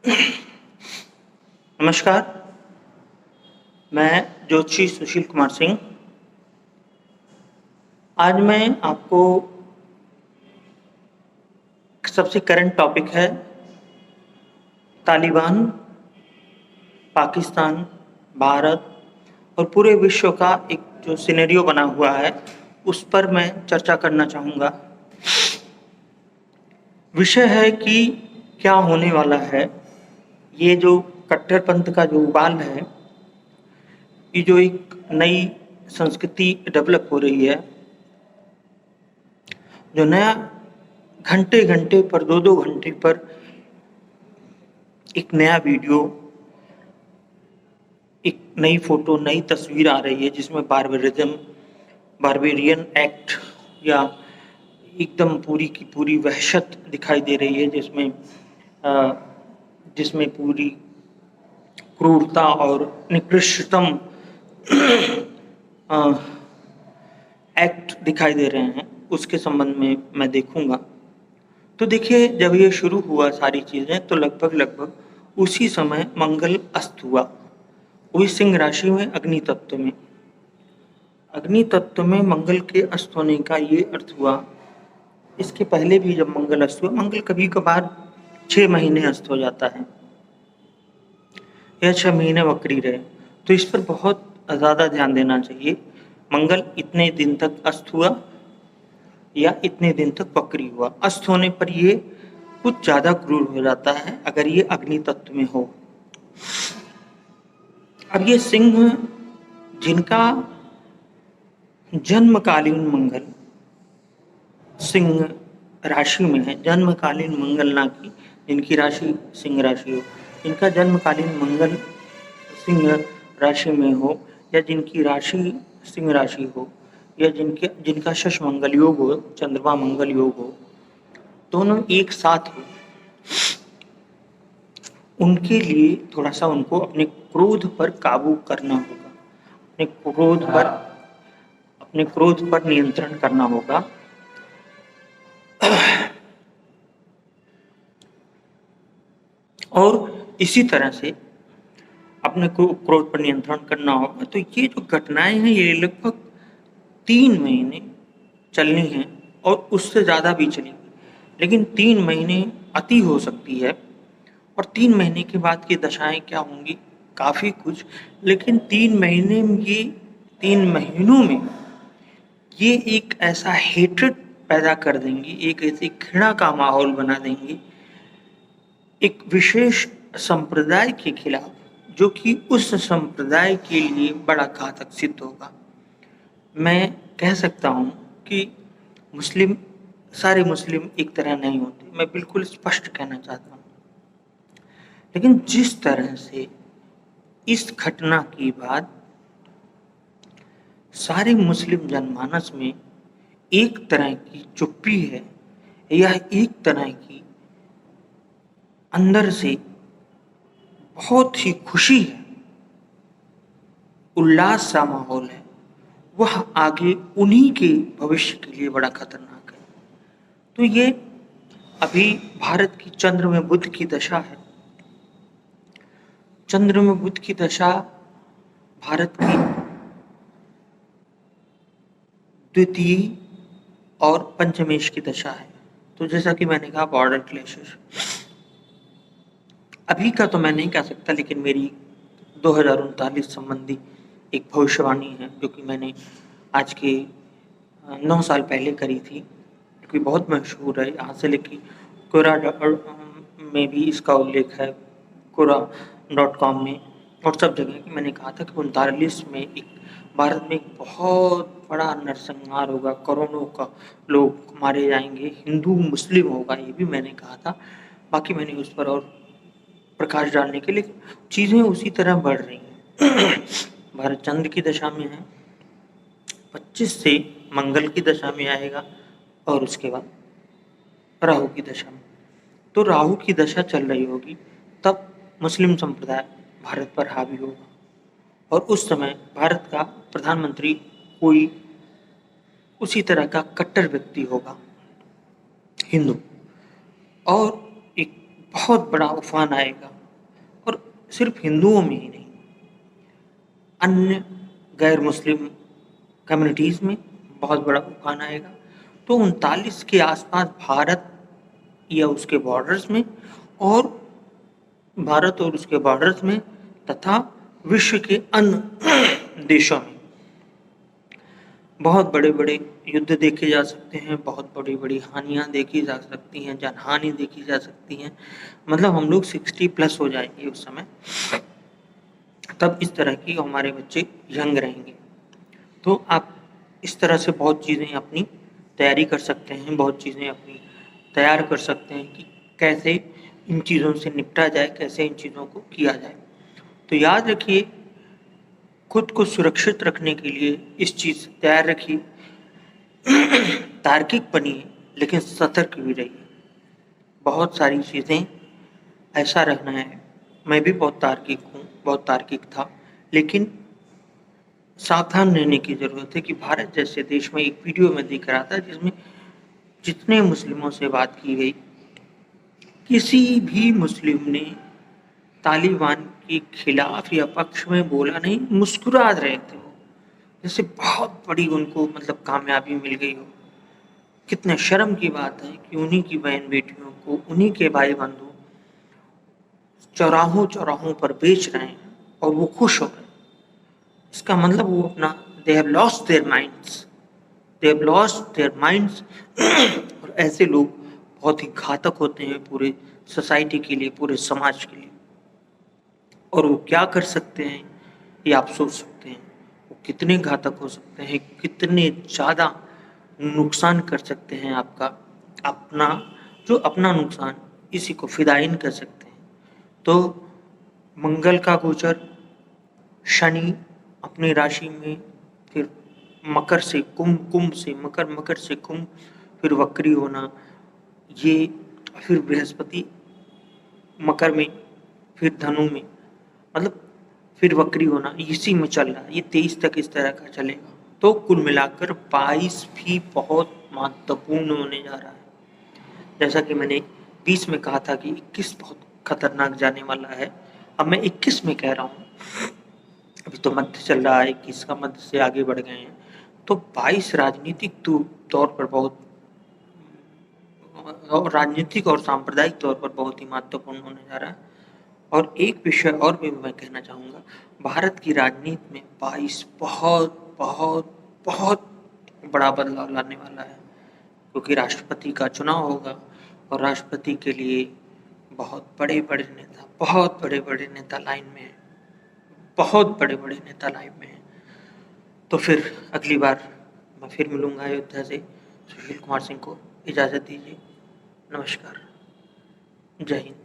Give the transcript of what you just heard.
नमस्कार, मैं ज्योतिषी सुशील कुमार सिंह। आज मैं आपको सबसे करंट टॉपिक है तालिबान, पाकिस्तान, भारत और पूरे विश्व का एक जो सिनेरियो बना हुआ है, उस पर मैं चर्चा करना चाहूँगा। विषय है कि क्या होने वाला है। ये जो कट्टरपंथ का जो उबाल है, ये जो एक नई संस्कृति डेवलप हो रही है, जो नया घंटे-घंटे पर 2-2 घंटे पर एक नया वीडियो, एक नई फ़ोटो, नई तस्वीर आ रही है जिसमें बार्बेरियन एक्ट या एकदम पूरी की पूरी वहशत दिखाई दे रही है, जिसमें पूरी क्रूरता और निकृष्टतम एक्ट दिखाई दे रहे हैं। उसके संबंध में मैं देखूँगा। तो देखिए, जब ये शुरू हुआ सारी चीज़ें, तो लगभग उसी समय मंगल अस्त हुआ, वही सिंह राशि में अग्नि तत्व में। अग्नि तत्व में मंगल के अस्त होने का ये अर्थ हुआ, इसके पहले भी जब मंगल अस्त हुआ, मंगल कभी कभार 6 महीने अस्त हो जाता है या 6 महीने वक्री रहे, तो इस पर बहुत ज़्यादा ध्यान देना चाहिए। मंगल इतने दिन तक अस्त हुआ या इतने दिन तक वक्री हुआ। अस्त होने पर ये कुछ ज़्यादा क्रूर हो जाता है अगर ये अग्नि तत्व में हो। अब ये सिंह, जिनका जन्मकालीन मंगल सिंह राशि में है, जन्मकालीन मंगल, ना कि जिनकी राशि सिंह राशि हो, जिनका जन्मकालीन मंगल सिंह राशि में हो या जिनकी राशि सिंह राशि हो या जिनका शश मंगल योग हो, चंद्रमा मंगल योग हो, दोनों एक साथ हो, उनके लिए थोड़ा सा उनको अपने क्रोध पर काबू करना होगा, अपने क्रोध पर नियंत्रण करना होगा। और इसी तरह से अपने को क्रोध पर नियंत्रण करना होगा। तो ये जो घटनाएं हैं, ये लगभग 3 महीने चलनी हैं और उससे ज़्यादा भी चलेंगी, लेकिन 3 महीने अति हो सकती है। और 3 महीने के बाद की दशाएं क्या होंगी, काफ़ी कुछ। लेकिन 3 महीने में, ये 3 महीनों में ये एक ऐसा हेट्रेड पैदा कर देंगी, एक ऐसी घृणा का माहौल बना देंगी एक विशेष संप्रदाय के खिलाफ, जो कि उस संप्रदाय के लिए बड़ा घातक सिद्ध होगा। मैं कह सकता हूँ कि सारे मुस्लिम एक तरह नहीं होते, मैं बिल्कुल स्पष्ट कहना चाहता हूँ। लेकिन जिस तरह से इस घटना के बाद सारे मुस्लिम जनमानस में एक तरह की चुप्पी है, यह एक तरह की अंदर से बहुत ही खुशी है, उल्लास सा माहौल है, वह आगे उन्हीं के भविष्य के लिए बड़ा खतरनाक है। तो ये अभी भारत की चंद्र में बुध की दशा है। चंद्र में बुध की दशा भारत की द्वितीय और पंचमेश की दशा है। तो जैसा कि मैंने कहा, बॉर्डर क्लैशेस अभी का तो मैं नहीं कह सकता, लेकिन मेरी 2039 संबंधी एक भविष्यवाणी है, जो कि मैंने आज के 9 साल पहले करी थी, क्योंकि बहुत मशहूर है। यहाँ से लेके कोरा में भी इसका उल्लेख है, कोरा.com में और सब जगह की। मैंने कहा था कि 39 में भारत में एक बहुत बड़ा नरसंहार होगा, करोड़ों का लोग मारे जाएंगे, हिंदू मुस्लिम होगा, ये भी मैंने कहा था। बाकी मैंने उस पर और प्रकाश डालने के लिए चीज़ें उसी तरह बढ़ रही हैं। भारत चंद्र की दशा में है, 25 से मंगल की दशा में आएगा और उसके बाद राहु की दशा में। तो राहु की दशा चल रही होगी, तब मुस्लिम संप्रदाय भारत पर हावी होगा और उस समय भारत का प्रधानमंत्री कोई उसी तरह का कट्टर व्यक्ति होगा, हिंदू, और एक बहुत बड़ा उफान आएगा, और सिर्फ हिंदुओं में ही नहीं, अन्य गैर मुस्लिम कम्युनिटीज़ में बहुत बड़ा उफान आएगा। तो 39 के आसपास भारत या उसके बॉर्डर्स में, और भारत और उसके बॉर्डर्स में तथा विश्व के अन्य देशों में बहुत बड़े बड़े युद्ध देखे जा सकते हैं, बहुत बड़ी बड़ी हानियाँ देखी जा सकती हैं, जनहानि देखी जा सकती हैं। मतलब हम लोग 60+ हो जाएंगे उस समय, तब इस तरह की हमारे बच्चे यंग रहेंगे। तो आप इस तरह से बहुत चीज़ें अपनी तैयारी कर सकते हैं, बहुत चीज़ें अपनी तैयार कर सकते हैं कि कैसे इन चीज़ों से निपटा जाए, कैसे इन चीज़ों को किया जाए। तो याद रखिए, खुद को सुरक्षित रखने के लिए इस चीज़ से तैयार रखिए, तार्किक बनिए लेकिन सतर्क भी रहिए। बहुत सारी चीज़ें ऐसा रहना है, मैं भी बहुत तार्किक हूँ, बहुत तार्किक था, लेकिन सावधान रहने की ज़रूरत है कि भारत जैसे देश में एक वीडियो में दिख रहा था जिसमें जितने मुस्लिमों से बात की गई, किसी भी मुस्लिम ने तालिबान के खिलाफ या पक्ष में बोला नहीं, मुस्कुरा रहे थे वो, जैसे बहुत बड़ी उनको मतलब कामयाबी मिल गई हो। कितने शर्म की बात है कि उन्हीं की बहन बेटियों को, उन्हीं के भाई बंधु चौराहों चौराहों पर बेच रहे हैं और वो खुश हो गए। इसका मतलब वो अपना they have lost their minds, they have lost their minds. और ऐसे लोग बहुत ही घातक होते हैं पूरे सोसाइटी के लिए, पूरे समाज के लिए। और वो क्या कर सकते हैं ये आप सोच सकते हैं। वो कितने घातक हो सकते हैं, कितने ज़्यादा नुकसान कर सकते हैं आपका, अपना जो अपना नुकसान इसी को फिदायीन कर सकते हैं। तो मंगल का गोचर, शनि अपनी राशि में, फिर मकर से कुंभ, कुंभ से मकर, मकर से कुंभ, फिर वक्री होना, ये फिर बृहस्पति मकर में, फिर धनु में, मतलब फिर वक्री होना, इसी में चल रहा है। ये 23 तक इस तरह का चलेगा। तो कुल मिलाकर 22 भी बहुत महत्वपूर्ण होने जा रहा है। जैसा कि मैंने 20 में कहा था कि 21 बहुत खतरनाक जाने वाला है, अब मैं 21 में कह रहा हूँ। अभी तो मध्य चल रहा है, 21 का मध्य से आगे बढ़ गए हैं। तो 22 राजनीतिक तौर पर बहुत, और राजनीतिक और सांप्रदायिक तौर पर बहुत ही महत्वपूर्ण होने जा रहा है। और एक विषय और भी मैं कहना चाहूँगा, भारत की राजनीति में 22 बहुत बहुत बहुत बड़ा बदलाव लाने वाला है, क्योंकि राष्ट्रपति का चुनाव होगा और राष्ट्रपति के लिए बहुत बड़े बड़े नेता, बहुत बड़े बड़े नेता लाइन में हैं, बहुत बड़े बड़े नेता लाइन में हैं। तो फिर अगली बार मैं फिर मिलूँगा अयोध्या से। सुशील कुमार सिंह को इजाज़त दीजिए। नमस्कार, जय हिंद।